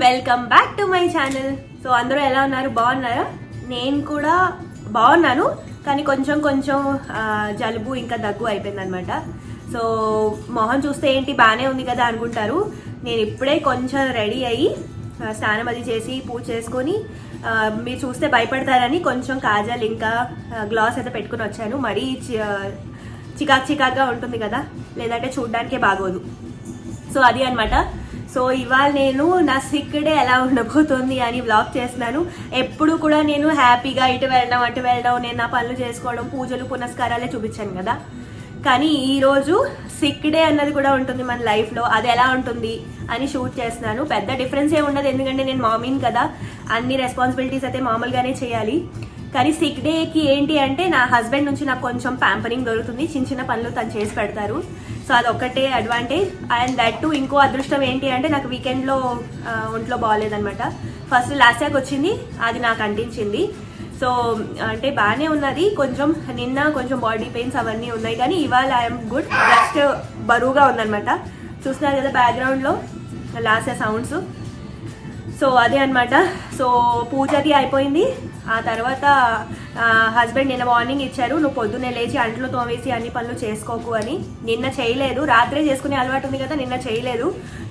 Welcome back to my channel. So అందరూ ఎలా ఉన్నారు? బాగున్నారా? నేను కూడా బాగున్నాను, కానీ కొంచెం జలుబు ఇంకా దగ్గు అయిపోయింది అనమాట. సో మొహం చూస్తే ఏంటి బాగానే ఉంది కదా అనుకుంటారు. నేను ఇప్పుడే కొంచెం రెడీ అయ్యి స్నానం అది చేసి పూజ చేసుకొని మీరు చూస్తే భయపడతారని కొంచెం కాజల్ ఇంకా గ్లాస్ అయితే పెట్టుకుని వచ్చాను. మరీ చికాక్గా ఉంటుంది కదా, లేదంటే చూడ్డానికే బాగోదు. సో అది అనమాట. సో ఇవాళ నేను నా సిక్ డే ఎలా ఉండబోతుంది అని వ్లాగ్ చేస్తున్నాను. ఎప్పుడు కూడా నేను హ్యాపీగా ఇటు వెళ్ళడం అటు వెళ్ళడం, నేను నా పనులు చేసుకోవడం, పూజలు పునస్కారాలే చూపించాను కదా. కానీ ఈరోజు సిక్ డే అన్నది కూడా ఉంటుంది మన లైఫ్లో. అది ఎలా ఉంటుంది అని షూట్ చేస్తున్నాను. పెద్ద డిఫరెన్స్ ఏ ఉండదు, ఎందుకంటే నేను మామీని కదా, అన్ని రెస్పాన్సిబిలిటీస్ అయితే మామూలుగానే చేయాలి. కానీ సిక్ డేకి ఏంటి అంటే నా హస్బెండ్ నుంచి నాకు కొంచెం ప్యాంపరింగ్ దొరుకుతుంది. చిన్న పనులు తను చేసి పెడతారు. సో అదొక్కటే అడ్వాంటేజ్. అండ్ దట్ టు ఇంకో అదృష్టం ఏంటి అంటే నాకు వీకెండ్లో ఒంట్లో బాగాలేదనమాట. ఫస్ట్ లాస్ట్ ఇయర్కి వచ్చింది, అది నాకు అంటించింది. సో అంటే బాగానే ఉన్నది, నిన్న కొంచెం బాడీ పెయిన్స్ అవన్నీ ఉన్నాయి. కానీ ఇవాళ ఐఎమ్ గుడ్. జస్ట్ బరువుగా ఉందనమాట. చూస్తున్నారు కదా బ్యాక్గ్రౌండ్లో లాస్ట్ ఇయర్ సౌండ్స్. సో అదే అనమాట. సో పూజకి అయిపోయింది. ఆ తర్వాత హస్బెండ్ నిన్న మార్నింగ్ ఇచ్చారు, నువ్వు పొద్దున్నే లేచి అంట్లు తోమేసి అన్ని పనులు చేసుకోకు అని. నిన్న చేయలేదు, రాత్రే చేసుకునే అలవాటు ఉంది కదా, నిన్న చేయలేదు.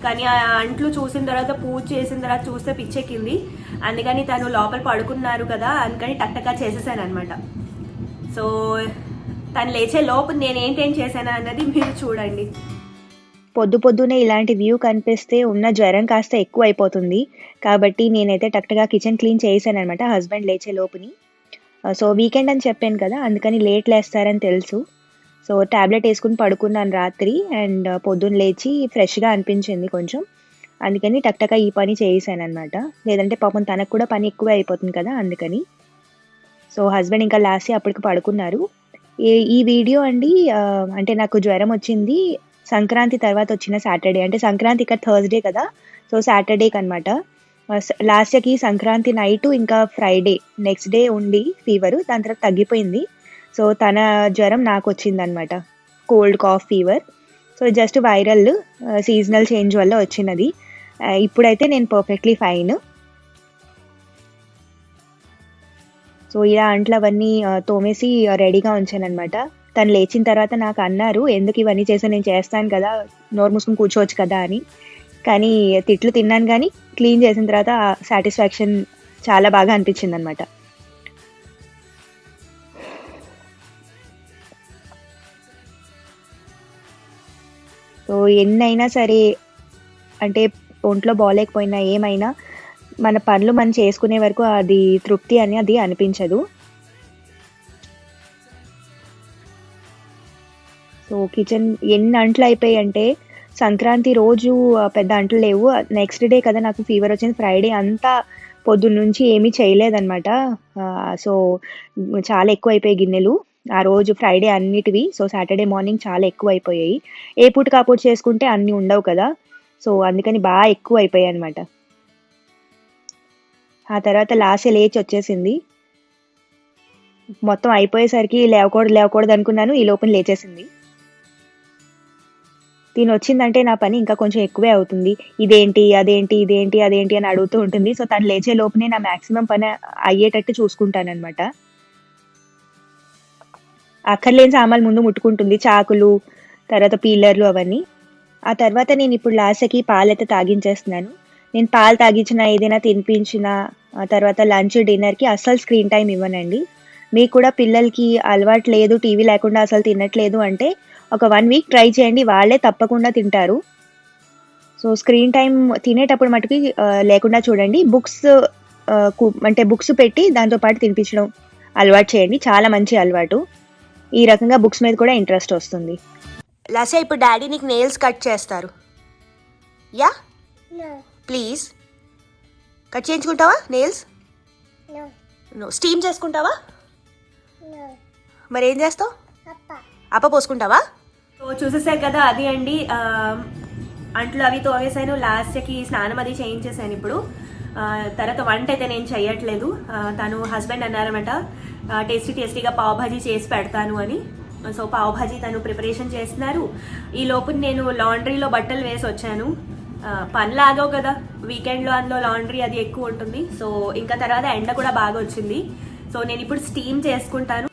కానీ ఆ అంట్లు చూసిన తర్వాత, పూజ చేసిన తర్వాత చూస్తే పిచ్చెక్కింది. అందుకని తను లోపల పడుకున్నారు కదా, అందుకని టక్టగా చేసేసాను అనమాట. సో తను లేచే లోపు నేను ఏంటేం చేశాను అన్నది మీరు చూడండి. పొద్దునే ఇలాంటి వ్యూ కనిపిస్తే ఉన్న జ్వరం కాస్త ఎక్కువ అయిపోతుంది. కాబట్టి నేనైతే టక్టగా కిచెన్ క్లీన్ చేశాను అనమాట హస్బెండ్ లేచే లోపుని. సో వీకెండ్ అని చెప్పాను కదా, అందుకని లేట్ లేస్తారని తెలుసు. సో ట్యాబ్లెట్ వేసుకుని పడుకున్నాను రాత్రి. అండ్ పొద్దున్న లేచి ఫ్రెష్గా అనిపించింది కొంచెం, అందుకని టక్టగా ఈ పని చేశాను అనమాట. లేదంటే పాపం తనకు కూడా పని ఎక్కువ అయిపోతుంది కదా, అందుకని. సో హస్బెండ్ ఇంకా లాస్ట్ అప్పటికి పడుకున్నారు. ఈ వీడియో అండి, అంటే నాకు జ్వరం వచ్చింది సంక్రాంతి తర్వాత వచ్చిన సాటర్డే. అంటే సంక్రాంతి ఇక్కడ థర్స్డే కదా, సో సాటర్డేకి అనమాట. లాస్ట్ ఇయర్కి సంక్రాంతి నైట్ ఇంకా ఫ్రైడే నెక్స్ట్ డే ఉండి ఫీవర్, దాని తర్వాత తగ్గిపోయింది. సో తన జ్వరం నాకు వచ్చింది అనమాట, cold cough fever. So just viral seasonal change వల్ల వచ్చినది. ఇప్పుడైతే నేను పర్ఫెక్ట్లీ ఫైన్. సో ఇలా అంట్లు అవన్నీ తోమేసి రెడీగా ఉంచాను అనమాట. తను లేచిన తర్వాత నాకు అన్నారు, ఎందుకు ఇవన్నీ చేసా, నేను చేస్తాను కదా, నోరు మూసుకుని కూర్చోవచ్చు కదా అని. కానీ తిట్లు తిన్నాను, కానీ క్లీన్ చేసిన తర్వాత సాటిస్ఫాక్షన్ చాలా బాగా అనిపించింది అనమాట. సో ఎన్నైనా సరే, అంటే ఒంట్లో బాగాలేకపోయినా ఏమైనా మన పనులు మనం చేసుకునే వరకు అది తృప్తి అని అది అనిపించదు. సో కిచెన్ ఎన్ని అంట్లు అయిపోయాయి అంటే, సంక్రాంతి రోజు పెద్ద అంట్లు లేవు. నెక్స్ట్ డే కదా నాకు ఫీవర్ వచ్చింది, ఫ్రైడే అంతా పొద్దున్న నుంచి ఏమీ చేయలేదన్నమాట. సో చాలా ఎక్కువ అయిపోయాయి గిన్నెలు ఆ రోజు ఫ్రైడే అన్నిటివి. సో సాటర్డే మార్నింగ్ చాలా ఎక్కువ అయిపోయాయి. ఏ పూట కాపూట చేసుకుంటే అన్నీ ఉండవు కదా, సో అందుకని బాగా ఎక్కువ అయిపోయాయి అనమాట. ఆ తర్వాత లాస్ట్ లేచి వచ్చేసింది. మొత్తం అయిపోయేసరికి లేవకూడదు అనుకున్నాను, ఈ లోపల లేచేసింది. దీని వచ్చిందంటే నా పని ఇంకా కొంచెం ఎక్కువే అవుతుంది. ఇదేంటి అదేంటి అని అడుగుతూ ఉంటుంది. సో తను లేచే లోపునే నా మ్యాక్సిమం పని అయ్యేటట్టు చూసుకుంటాను అనమాట. అక్కర్లేని సామాన్లు ముందు ముట్టుకుంటుంది, చాకులు, తర్వాత పీలర్లు అవన్నీ. ఆ తర్వాత నేను ఇప్పుడు లాస్ట్కి పాలైతే తాగించేస్తున్నాను. నేను పాలు తాగించిన, ఏదైనా తినిపించిన, ఆ తర్వాత లంచ్ డిన్నర్కి అస్సలు స్క్రీన్ టైం ఇవ్వనండి. మీకు కూడా పిల్లలకి అలవాటు లేదు, టీవీ లేకుండా అసలు తినట్లేదు అంటే ఒక 1 వీక్ ట్రై చేయండి, వాళ్ళే తప్పకుండా తింటారు. సో స్క్రీన్ టైం తినేటప్పుడు మటుకి లేకుండా చూడండి. బుక్స్ పెట్టి దాంతో పాటు తినిపించడం అలవాటు చేయండి, చాలా మంచి అలవాటు. ఈ రకంగా బుక్స్ మీద కూడా ఇంట్రెస్ట్ వస్తుంది. లాసే ఇప్పుడు డాడీ నీకు నెయిల్స్ కట్ చేస్తారు. యా ప్లీజ్, కట్ చేయించుకుంటావా నెయిల్స్? స్టీమ్ చేసుకుంటావా? మరి ఏం చేస్తావు? అప్ప పోసుకుంటావా? సో చూసేసారు కదా, అది అండి. అంట్లు అవి తోవేసాను, లాస్ట్కి స్నానం అది చేయించేసాను. ఇప్పుడు తర్వాత వంట అయితే నేను చేయట్లేదు. తను హస్బెండ్ అన్నారనమాట టేస్టీగా పావ్ భాజీ చేసి పెడతాను అని. సో పావ్ భాజీ తను ప్రిపరేషన్ చేస్తున్నారు. ఈ లోపు నేను లాండ్రీలో బట్టలు వేసి వచ్చాను. పనులు ఆగవు కదా, వీకెండ్లో అందులో లాండ్రీ అది ఎక్కువ ఉంటుంది. సో ఇంకా తర్వాత ఎండ కూడా బాగా వచ్చింది. సో నేను ఇప్పుడు స్టీమ్ చేసుకుంటాను.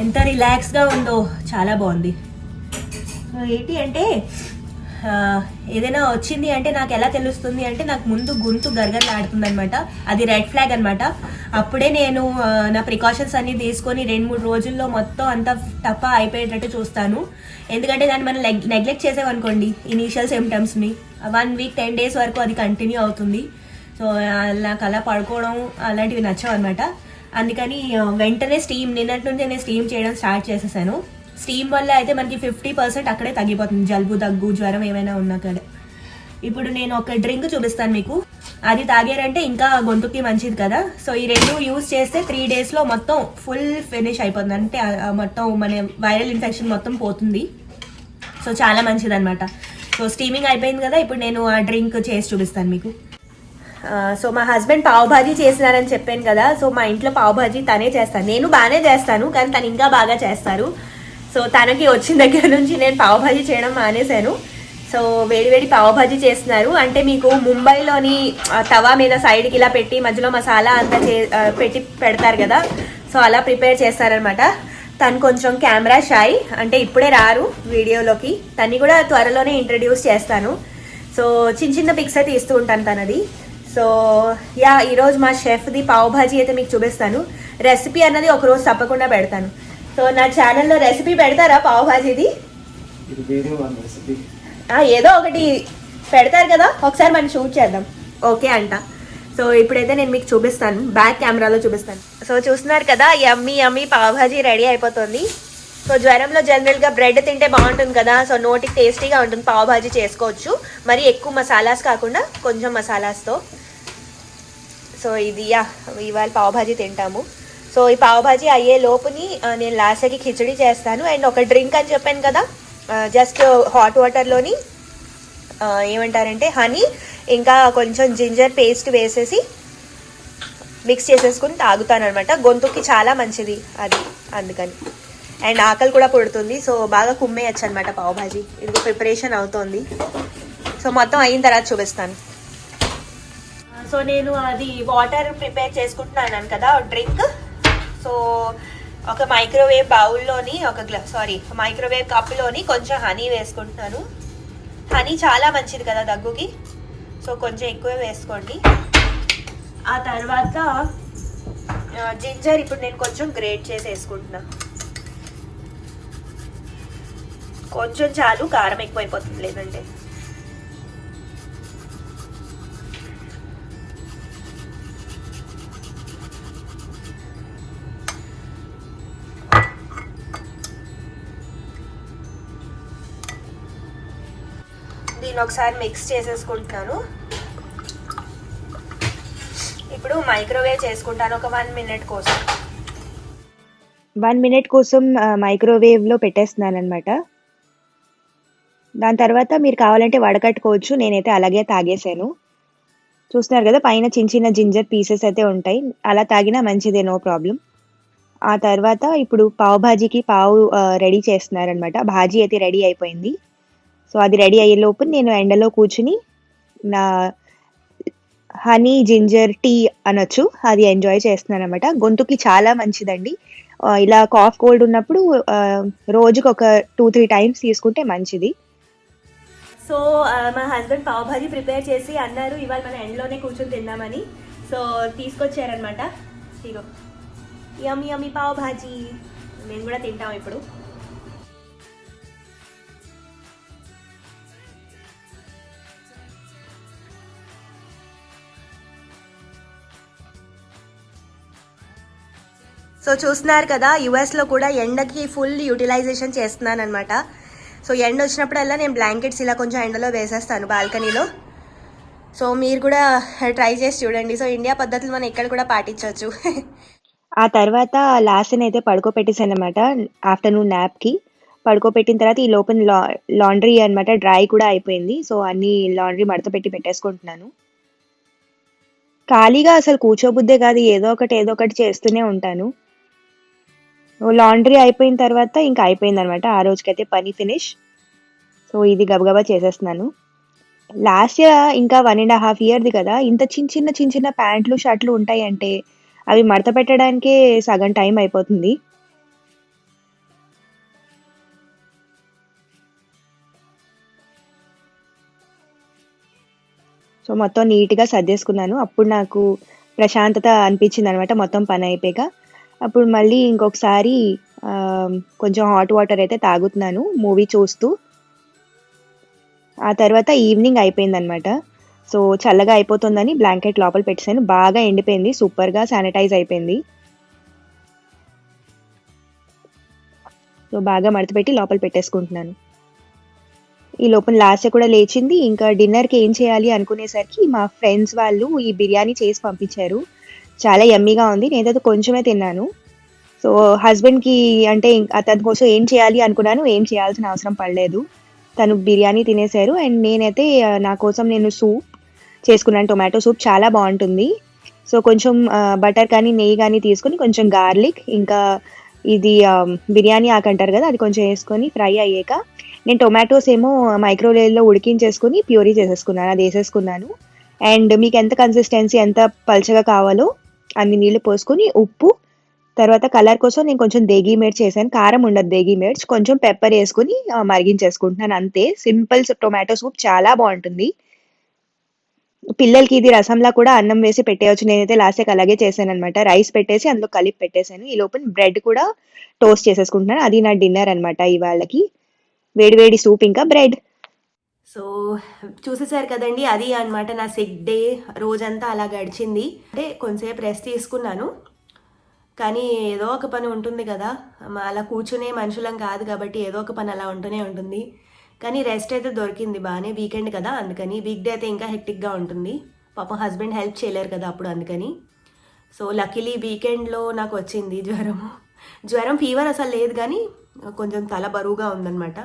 ఎంత రిలాక్స్గా ఉందో, చాలా బాగుంది. ఏంటి అంటే ఏదైనా వచ్చింది అంటే నాకు ఎలా తెలుస్తుంది అంటే నాకు ముందు గొంతు గరగరలాడుతుంది అనమాట. అది రెడ్ ఫ్లాగ్ అనమాట. అప్పుడే నేను నా ప్రికాషన్స్ అన్ని తీసుకొని 2-3 రోజుల్లో మొత్తం అంతా టపా అయిపోయేటట్టు చూస్తాను. ఎందుకంటే దాన్ని మనం నెగ్లెక్ట్ చేసామనుకోండి ఇనీషియల్ సిమ్టమ్స్ని 1 వీక్ 10 డేస్ వరకు అది కంటిన్యూ అవుతుంది. సో నాకు అలా పడుకోవడం అలాంటివి నచ్చవు అనమాట. అందుకని వెంటనే నిన్నటి నుంచి నేను స్టీమ్ చేయడం స్టార్ట్ చేసేసాను. స్టీమ్ వల్ల అయితే మనకి 50% అక్కడే తగ్గిపోతుంది, జలుబు దగ్గు జ్వరం ఏమైనా ఉన్నా కదా. ఇప్పుడు నేను ఒక డ్రింక్ చూపిస్తాను మీకు, అది తాగారంటే ఇంకా గొంతుకి మంచిది కదా. సో ఈ 2 యూజ్ చేస్తే 3 డేస్లో మొత్తం ఫుల్ ఫినిష్ అయిపోతుంది. అంటే మొత్తం మన వైరల్ ఇన్ఫెక్షన్ మొత్తం పోతుంది. సో చాలా మంచిది అనమాట. సో స్టీమింగ్ అయిపోయింది కదా, ఇప్పుడు నేను ఆ డ్రింక్ చేసి చూపిస్తాను మీకు. సో మా హస్బెండ్ పావ్ భాజీ చేసినారని చెప్పాను కదా. సో మా ఇంట్లో పావ్ భాజీ తనే చేస్తాను. నేను బాగానే చేస్తాను కానీ తను ఇంకా బాగా చేస్తారు. సో తనకి వచ్చిన దగ్గర నుంచి నేను పావ్ భాజీ చేయడం మానేశాను. సో వేడి పావ్ భాజీ చేస్తున్నారు. అంటే మీకు ముంబైలోని తవా మీద సైడ్కి ఇలా పెట్టి మధ్యలో మసాలా అంతా పెట్టి పెడతారు కదా. సో అలా ప్రిపేర్ చేస్తారనమాట. తను కొంచెం కెమెరా షై, అంటే ఇప్పుడే రారు వీడియోలోకి. తన్ని కూడా త్వరలోనే ఇంట్రడ్యూస్ చేస్తాను. సో చిన్న పిక్స్ అయితే ఇస్తూ ఉంటాను తనది. సో ఈరోజు మా షెఫ్ది పావ్ భాజీ అయితే మీకు చూపిస్తాను. రెసిపీ అన్నది ఒకరోజు తప్పకుండా పెడతాను. సో నా ఛానల్లో రెసిపీ పెడతారా పావ్ భాజీది? ఏదో ఒకటి పెడతారు కదా, ఒకసారి మనం షూట్ చేద్దాం. ఓకే అంట. సో ఇప్పుడైతే నేను మీకు చూపిస్తాను, బ్యాక్ కెమెరాలో చూపిస్తాను. సో చూస్తున్నారు కదా, యమ్మీ పావ్ భాజీ రెడీ అయిపోతుంది. సో జ్వరంలో జనరల్గా బ్రెడ్ తింటే బాగుంటుంది కదా. సో నోటికి టేస్టీగా ఉంటుంది. పావ్ భాజీ చేసుకోవచ్చు, మరి ఎక్కువ మసాలాస్ కాకుండా కొంచెం మసాలాస్తో. సో ఇది ఇవాళ పావ్ భాజీ తింటాము. సో ఈ పావ్ భాజీ అయ్యే లోపుని నేను లాస్ట్కి కిచడీ చేస్తాను. అండ్ ఒక డ్రింక్ అని చెప్పాను కదా, జస్ట్ హాట్ వాటర్లోని ఏమంటారంటే హనీ ఇంకా కొంచెం జింజర్ పేస్ట్ వేసేసి మిక్స్ చేసేసుకుని తాగుతాను అనమాట. గొంతుకి చాలా మంచిది అది, అందుకని. అండ్ ఆకలి కూడా పుడుతుంది. సో బాగా కుమ్మేయచ్చు అనమాట పావ్ భాజీ. ఇది ప్రిపరేషన్ అవుతోంది. సో మొత్తం అయిన తర్వాత చూపిస్తాను. సో నేను అది వాటర్ ప్రిపేర్ చేసుకుంటున్నాను కదా, డ్రింక్. సో ఒక మైక్రోవేవ్ బౌల్లోని మైక్రోవేవ్ కప్లోని కొంచెం హనీ వేసుకుంటున్నాను. హనీ చాలా మంచిది కదా దగ్గుకి. సో కొంచెం ఎక్కువ వేసుకోండి. ఆ తర్వాత జింజర్ ఇప్పుడు నేను కొంచెం గ్రేట్ చేసి వేసుకుంటున్నాను. కొంచెం చాలు, కారం ఎక్కువైపోతుంది లేదంటే. దీన్ని ఒకసారి మిక్స్ చేసేసుకుంటున్నాను. ఇప్పుడు మైక్రోవేవ్ చేసుకుంటాను ఒక 1 మినిట్ కోసం. 1 మినిట్ కోసం మైక్రోవేవ్లో పెట్టేస్తున్నాను అనమాట. దాని తర్వాత మీరు కావాలంటే వడకట్టుకోవచ్చు. నేనైతే అలాగే తాగేసాను. చూస్తున్నారు కదా, పైన చిన్న జింజర్ పీసెస్ అయితే ఉంటాయి. అలా తాగినా మంచిదే, నో ప్రాబ్లం. ఆ తర్వాత ఇప్పుడు పావ్ భాజీకి రెడీ చేస్తున్నారనమాట. భాజీ అయితే రెడీ అయిపోయింది. సో అది రెడీ అయ్యే లోపు నేను ఎండలో కూర్చుని నా హనీ జింజర్ టీ అనొచ్చు, అది ఎంజాయ్ చేస్తున్నాను అనమాట. గొంతుకి చాలా మంచిదండి. ఇలా కాఫ్ కోల్డ్ ఉన్నప్పుడు రోజుకి ఒక 2-3 టైమ్స్ తీసుకుంటే మంచిది. సో మా హస్బెండ్ పావ్ భాజీ ప్రిపేర్ చేసి అన్నారు ఇవాళ మన ఎండ్లోనే కూర్చొని తిందామని. సో తీసుకొచ్చారనమాట. ఇగో యమ్మీ పావ్ భాజీ. మేము కూడా తింటాం ఇప్పుడు. సో చూస్తున్నారు కదా, యుఎస్లో కూడా ఎండకి ఫుల్ యూటిలైజేషన్ చేస్తున్నాను అనమాట. సో ఎండ వచ్చినప్పుడల్లా నేను బ్లాంకెట్స్ ఇలా కొంచెం ఎండలో వేసేస్తాను బాల్కనీలో. సో మీరు కూడా ట్రై చేసి చూడండి. సో ఇండియా పద్ధతులు మనం ఇక్కడ కూడా పాటించవచ్చు. ఆ తర్వాత లాస్ట్ని అయితే పడుకోపెట్టేసాను అనమాట ఆఫ్టర్నూన్ న్యాప్కి. పడుకోబెట్టిన తర్వాత ఈ లోపల లాండ్రీ అన్నమాట డ్రై కూడా అయిపోయింది. సో అన్ని లాండ్రీ మడత పెట్టి పెట్టేసుకుంటున్నాను. ఖాళీగా అసలు కూర్చోబుద్దే కాదు, ఏదో ఒకటి చేస్తూనే ఉంటాను. లాండ్రీ అయిపోయిన తర్వాత ఇంకా అయిపోయిందనమాట, ఆ రోజుకైతే పని ఫినిష్. సో ఇది గబగబా చేసేస్తున్నాను. లాస్ట్ ఇయర్ ఇంకా 1.5 ఇయర్ది కదా, ఇంత చిన్న చిన్న ప్యాంట్లు షర్ట్లు ఉంటాయి అంటే అవి మడత పెట్టడానికే సగం టైం అయిపోతుంది. సో మొత్తం నీట్గా సర్దేసుకున్నాను. అప్పుడు నాకు ప్రశాంతత అనిపించింది అనమాట మొత్తం పని అయిపోయాక. అప్పుడు మళ్ళీ ఇంకొకసారి కొంచెం హాట్ వాటర్ అయితే తాగుతున్నాను మూవీ చూస్తూ. ఆ తర్వాత ఈవినింగ్ అయిపోయిందనమాట. సో చల్లగా అయిపోతుందని బ్లాంకెట్ లోపల పెట్టేసాను. బాగా ఎండిపోయింది, సూపర్గా శానిటైజ్ అయిపోయింది. సో బాగా మడతపెట్టి లోపల పెట్టేసుకుంటున్నాను. ఈ లోపల లాస్ట్ కూడా లేచింది. ఇంకా డిన్నర్కి ఏం చేయాలి అనుకునేసరికి మా ఫ్రెండ్స్ వాళ్ళు ఈ బిర్యానీ చేసి పంపించారు. చాలా యమ్మీగా ఉంది. నేనైతే కొంచెమే తిన్నాను. సో హస్బెండ్కి అంటే అతని కోసం ఏం చేయాలి అనుకున్నాను, ఏం చేయాల్సిన అవసరం పడలేదు. తను బిర్యానీ తినేశారు. అండ్ నేనైతే నా కోసం నేను సూప్ చేసుకున్నాను, టొమాటో సూప్. చాలా బాగుంటుంది. సో కొంచెం బటర్ కానీ నెయ్యి కానీ తీసుకొని కొంచెం గార్లిక్, ఇంకా ఇది బిర్యానీ ఆకు అంటారు కదా, అది కొంచెం వేసుకొని ఫ్రై అయ్యాక నేను టొమాటోస్ ఏమో మైక్రోవేవ్లో ఉడికించేసుకుని ప్యూరీ చేసేసుకున్నాను, అది వేసేసుకున్నాను. అండ్ మీకు ఎంత కన్సిస్టెన్సీ ఎంత పల్చగా కావాలో అన్ని నీళ్ళు పోసుకొని, ఉప్పు, తర్వాత కలర్ కోసం నేను కొంచెం దేగి మిర్చి చేశాను. కారం ఉండదు దేగి మిర్చి, కొంచెం పెప్పర్ వేసుకుని మరిగించేసుకుంటున్నాను. అంతే, సింపుల్ టొమాటో సూప్ చాలా బాగుంటుంది. పిల్లలకి ఇది రసంలా కూడా అన్నం వేసి పెట్టేయచ్చు. నేనైతే లాస్ట్ అలాగే చేశాను అనమాట. రైస్ పెట్టేసి అందులో కలిపి పెట్టేశాను. ఈ లోపల బ్రెడ్ కూడా టోస్ట్ చేసేసుకుంటున్నాను. అది నా డిన్నర్ అనమాట ఇవాళకి. వేడి సూప్ ఇంకా బ్రెడ్. సో చూసేసారు కదండి, అది అన్నమాట నా సిక్ డే. రోజంతా అలా గడిచింది. అంటే కొంతసేపు రెస్ట్ తీసుకున్నాను, కానీ ఏదో ఒక పని ఉంటుంది కదా, అలా కూర్చునే మనుషులం కాదు కాబట్టి ఏదో ఒక పని అలా ఉంటూనే ఉంటుంది. కానీ రెస్ట్ అయితే దొరికింది బాగానే, వీకెండ్ కదా అందుకని. వీక్ డే అయితే ఇంకా హెక్టిక్గా ఉంటుంది, పాపం హస్బెండ్ హెల్ప్ చేయలేరు కదా అప్పుడు, అందుకని. సో లక్కీలీ వీకెండ్లో నాకు వచ్చింది జ్వరం, ఫీవర్ అసలు లేదు, కానీ కొంచెం తల బరువుగా ఉందన్నమాట.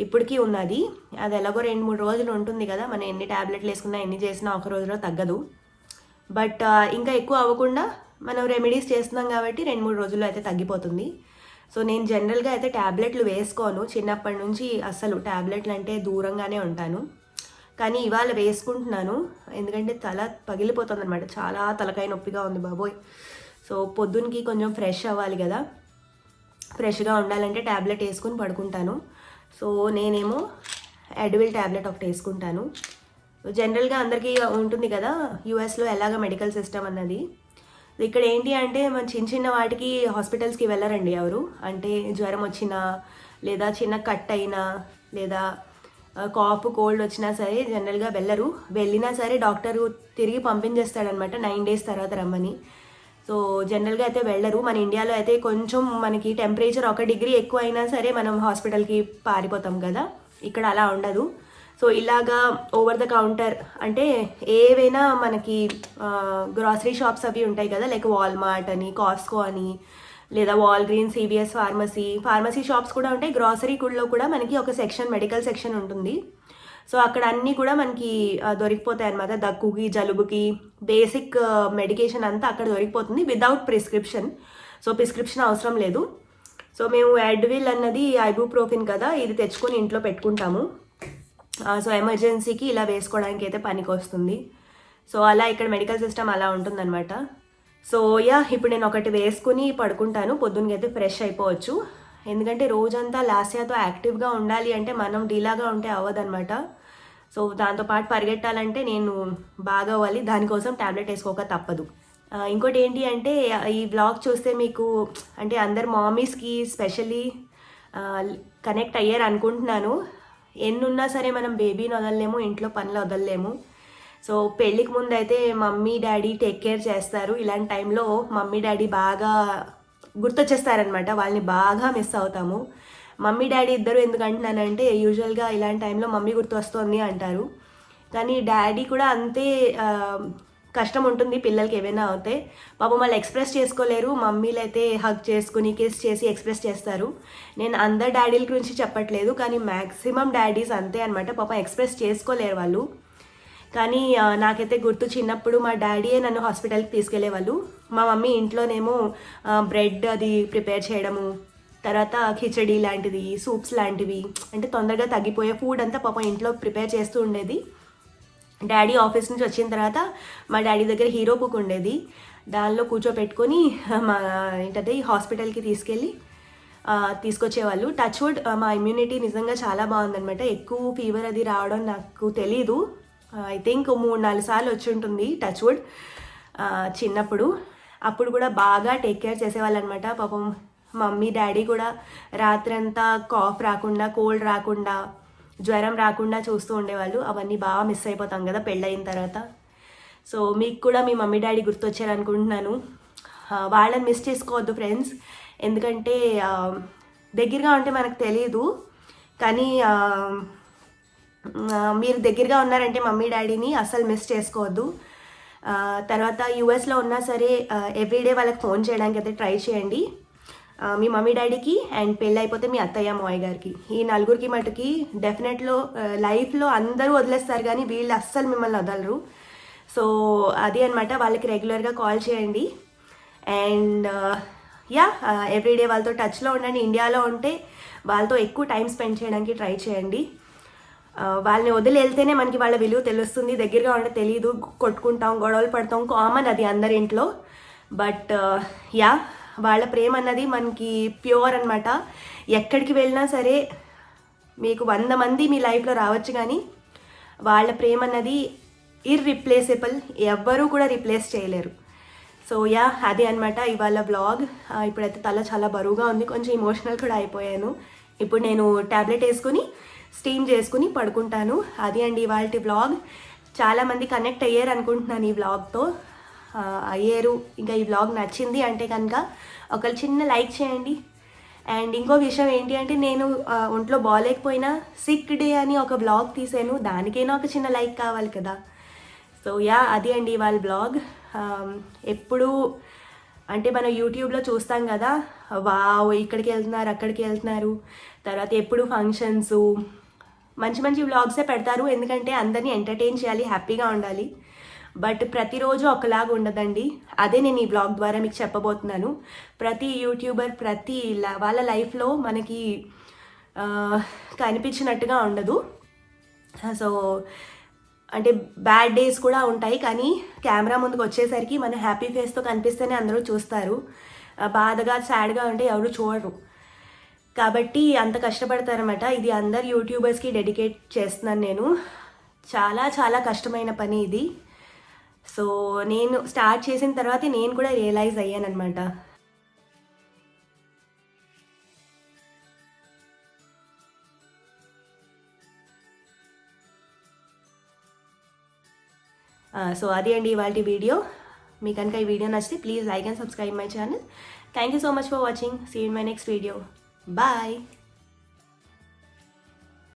ఇప్పటికీ ఉన్నది. అది ఎలాగో 2-3 రోజులు ఉంటుంది కదా, మనం ఎన్ని ట్యాబ్లెట్లు వేసుకున్నా ఎన్ని చేసినా ఒక రోజులో తగ్గదు. బట్ ఇంకా ఎక్కువ అవ్వకుండా మనం రెమెడీస్ చేస్తున్నాం కాబట్టి 2-3 రోజుల్లో అయితే తగ్గిపోతుంది. సో నేను జనరల్గా అయితే ట్యాబ్లెట్లు వేసుకోను, చిన్నప్పటి నుంచి అస్సలు ట్యాబ్లెట్లు అంటే దూరంగానే ఉంటాను. కానీ ఇవాళ వేసుకుంటున్నాను, ఎందుకంటే తల పగిలిపోతుంది అనమాట. చాలా తలకాయ నొప్పిగా ఉంది బాబోయ్. సో పొద్దున్నకి కొంచెం ఫ్రెష్ అవ్వాలి కదా, ఫ్రెష్గా ఉండాలంటే ట్యాబ్లెట్ వేసుకుని పడుకుంటాను. సో నేనేమో అడ్విల్ ట్యాబ్లెట్ ఒకటి వేసుకుంటాను. జనరల్గా అందరికీ ఉంటుంది కదా యూఎస్లో ఎలాగ మెడికల్ సిస్టమ్ అన్నది. ఇక్కడ ఏంటి అంటే మన చిన్న వాటికి హాస్పిటల్స్కి వెళ్ళరండి ఎవరు. అంటే జ్వరం వచ్చినా, లేదా చిన్న కట్ అయినా, లేదా కాఫ్ కోల్డ్ వచ్చినా సరే జనరల్గా వెళ్ళరు. వెళ్ళినా సరే డాక్టరు తిరిగి పంపించేస్తాడనమాట 9 days తర్వాత రమ్మని. సో జనరల్గా అయితే వెళ్ళరు. మన ఇండియాలో అయితే కొంచెం మనకి టెంపరేచర్ 1 degree ఎక్కువ అయినా సరే మనం హాస్పిటల్కి పారిపోతాం కదా, ఇక్కడ అలా ఉండదు. సో ఇలాగా ఓవర్ ద కౌంటర్ అంటే ఏవైనా మనకి గ్రాసరీ షాప్స్ అవి ఉంటాయి కదా, లైక్ వాల్మార్ట్ అని, కాస్కో అని, లేదా వాల్గ్రీన్, సివిఎస్ ఫార్మసీ షాప్స్ కూడా ఉంటాయి. గ్రాసరీలో కూడా మనకి ఒక సెక్షన్, మెడికల్ సెక్షన్ ఉంటుంది. సో అక్కడ అన్నీ కూడా మనకి దొరికిపోతాయి అన్నమాట. దగ్గుకి, జలుబుకి బేసిక్ మెడికేషన్ అంతా అక్కడ దొరికిపోతుంది వితౌట్ ప్రిస్క్రిప్షన్. సో ప్రిస్క్రిప్షన్ అవసరం లేదు. సో మేము అడ్విల్ అన్నది ఐబుప్రోఫిన్ కదా, ఇది తెచ్చుకొని ఇంట్లో పెట్టుకుంటాము. సో ఎమర్జెన్సీకి ఇలా వేసుకోవడానికి అయితే పనికి వస్తుంది. సో అలా ఇక్కడ మెడికల్ సిస్టమ్ అలా ఉంటుందన్నమాట. సో ఇప్పుడు నేను ఒకటి వేసుకుని పడుకుంటాను. పొద్దున్నకైతే ఫ్రెష్ అయిపోవచ్చు. ఎందుకంటే రోజంతా లాస్యాతో యాక్టివ్గా ఉండాలి అంటే మనం డీలాగా ఉంటే అవ్వదన్నమాట. సో దాంతోపాటు పరిగెట్టాలంటే నేను బాగా అవ్వాలి, దానికోసం ట్యాబ్లెట్ వేసుకోక తప్పదు. ఇంకోటి ఏంటి అంటే ఈ వ్లాగ్ చూస్తే మీకు అంటే అందరు మామీస్కి స్పెషల్లీ కనెక్ట్ అయ్యారు అనుకుంటున్నాను. ఎన్నున్నా సరే మనం బేబీని వదలలేము, ఇంట్లో పనులు వదలలేము. సో పెళ్ళికి ముందు అయితే మమ్మీ డాడీ టేక్ కేర్ చేస్తారు. ఇలాంటి టైంలో మమ్మీ డాడీ బాగా గుర్తొచ్చేస్తారనమాట, వాళ్ళని బాగా మిస్ అవుతాము. మమ్మీ డాడీ ఇద్దరు ఎందుకు అంటున్నానంటే యూజువల్గా ఇలాంటి టైంలో మమ్మీ గుర్తు వస్తుంది అంటారు, కానీ డాడీ కూడా అంతే కష్టం ఉంటుంది పిల్లలకి ఏమైనా అవుతే. పాపం వాళ్ళు ఎక్స్ప్రెస్ చేసుకోలేరు. మమ్మీలు అయితే హగ్ చేసుకుని కిస్ చేసి ఎక్స్ప్రెస్ చేస్తారు. నేను అందరు డాడీల గురించి చెప్పట్లేదు, కానీ మ్యాక్సిమం డాడీస్ అంతే అనమాట. పాపం ఎక్స్ప్రెస్ చేసుకోలేరు వాళ్ళు. కానీ నాకైతే గుర్తు, చిన్నప్పుడు మా డాడీయే నన్ను హాస్పిటల్కి తీసుకెళ్లేవాళ్ళు. మా మమ్మీ ఇంట్లోనేమో బ్రెడ్ అది ప్రిపేర్ చేయడము, తర్వాత కిచడీ లాంటిది, సూప్స్ లాంటివి, అంటే తొందరగా తగ్గిపోయే ఫుడ్ అంతా పాపం ఇంట్లో ప్రిపేర్ చేస్తూ ఉండేది. డాడీ ఆఫీస్ నుంచి వచ్చిన తర్వాత మా డాడీ దగ్గర హీరో బుక్ ఉండేది, దానిలో కూర్చోపెట్టుకొని మా ఏంటంటే హాస్పిటల్కి తీసుకొచ్చేవాళ్ళు. టచ్ వుడ్ మా ఇమ్యూనిటీ నిజంగా చాలా బాగుందనమాట. ఎక్కువ ఫీవర్ అది రావడం నాకు తెలీదు. ఐ థింక్ 3-4 సార్లు వచ్చి ఉంటుంది టచ్ వుడ్ చిన్నప్పుడు. అప్పుడు కూడా బాగా టేక్ కేర్ చేసేవాళ్ళు అనమాట. పాపం మమ్మీ డాడీ కూడా రాత్రంతా కాఫ్ రాకుండా, కోల్డ్ రాకుండా, జ్వరం రాకుండా చూస్తూ ఉండేవాళ్ళు. అవన్నీ బాగా మిస్ అయిపోతాం కదా పెళ్ళయిన తర్వాత. సో మీకు కూడా మీ మమ్మీ డాడీ గుర్తొచ్చారనుకుంటున్నాను. వాళ్ళని మిస్ చేసుకోవద్దు ఫ్రెండ్స్, ఎందుకంటే దగ్గరగా ఉంటే మనకు తెలియదు, కానీ మీరు దగ్గరగా ఉన్నారంటే మమ్మీ డాడీని అస్సలు మిస్ చేసుకోవద్దు. తర్వాత యూఎస్లో ఉన్నా సరే ఎవ్రీడే వాళ్ళకి ఫోన్ చేయడానికి అయితే ట్రై చేయండి, మీ మమ్మీ డాడీకి అండ్ పెళ్ళి అయిపోతే మీ అత్తయ్య మావయ్య గారికి. ఈ నలుగురికి మటుకి డెఫినెట్లో లైఫ్లో అందరూ వదిలేస్తారు, కానీ వీళ్ళు అస్సలు మిమ్మల్ని వదలరు. సో అది అనమాట, వాళ్ళకి రెగ్యులర్గా కాల్ చేయండి. అండ్ ఎవ్రీడే వాళ్ళతో టచ్లో ఉండండి. ఇండియాలో ఉంటే వాళ్ళతో ఎక్కువ టైం స్పెండ్ చేయడానికి ట్రై చేయండి. వాళ్ళని వదిలి వెళ్తేనే మనకి వాళ్ళ విలువ తెలుస్తుంది, దగ్గరగా ఉంటే తెలియదు. కొట్టుకుంటాం, గొడవలు పడతాం, కామన్ అది అందరింట్లో. బట్ వాళ్ళ ప్రేమ అన్నది మనకి ప్యూర్ అనమాట. ఎక్కడికి వెళ్ళినా సరే మీకు 100 మంది మీ లైఫ్లో రావచ్చు, కానీ వాళ్ళ ప్రేమ అన్నది ఇర్రిప్లేసబుల్, ఎవ్వరూ కూడా రిప్లేస్ చేయలేరు. సో అది అనమాట ఇవాళ వ్లాగ్. ఇప్పుడైతే తల చాలా బరువుగా ఉంది, కొంచెం ఇమోషనల్ కూడా అయిపోయాను. ఇప్పుడు నేను ట్యాబ్లెట్ వేసుకుని స్టీమ్ చేసుకుని పడుకుంటాను. అది అండి ఇవాళ వ్లాగ్. చాలామంది కనెక్ట్ అయ్యారు అనుకుంటున్నాను ఈ వ్లాగ్తో. అయ్యారు. ఇంకా ఈ వ్లాగ్ నచ్చింది అంటే కనుక ఒక చిన్న లైక్ చేయండి. అండ్ ఇంకో విషయం ఏంటి అంటే, నేను ఒంట్లో బాగాలేకపోయినా సిక్ డే అని ఒక వ్లాగ్ తీసాను, దానికైనా ఒక చిన్న లైక్ కావాలి కదా. సో అది అండి ఇవాళ వ్లాగ్. ఎప్పుడు అంటే మనం యూట్యూబ్లో చూస్తాం కదా, వావ్ ఇక్కడికి వెళ్తున్నారు, అక్కడికి వెళ్తున్నారు, తర్వాత ఎప్పుడు ఫంక్షన్స్, మంచి మంచి వ్లాగ్సే పెడతారు, ఎందుకంటే అందరినీ ఎంటర్టైన్ చేయాలి, హ్యాపీగా ఉండాలి. బట్ ప్రతిరోజు ఒకలాగా ఉండదండి. అదే నేను ఈ వ్లాగ్ ద్వారా మీకు చెప్పబోతున్నాను. ప్రతి యూట్యూబర్ వాళ్ళ లైఫ్లో మనకి కనిపించినట్టుగా ఉండదు. సో అంటే బ్యాడ్ డేస్ కూడా ఉంటాయి, కానీ కెమెరా ముందుకు వచ్చేసరికి మన హ్యాపీ ఫేస్తో కనిపిస్తేనే అందరూ చూస్తారు. బాధగా సాడ్గా ఉంటే ఎవరు చూడరు. కాబట్టి అంత కష్టపడతారనమాట. ఇది అందరు యూట్యూబర్స్కి డెడికేట్ చేస్తున్నాను నేను. చాలా చాలా కష్టమైన పని ఇది. సో నేను స్టార్ట్ చేసిన తర్వాత నేను కూడా రియలైజ్ అయ్యానమాట. సో అది అండి ఇవాళ వీడియో. మీకు కనుక ఈ వీడియో నచ్చితే please like and subscribe my channel. Thank you so much for watching. See you in my next video. Bye.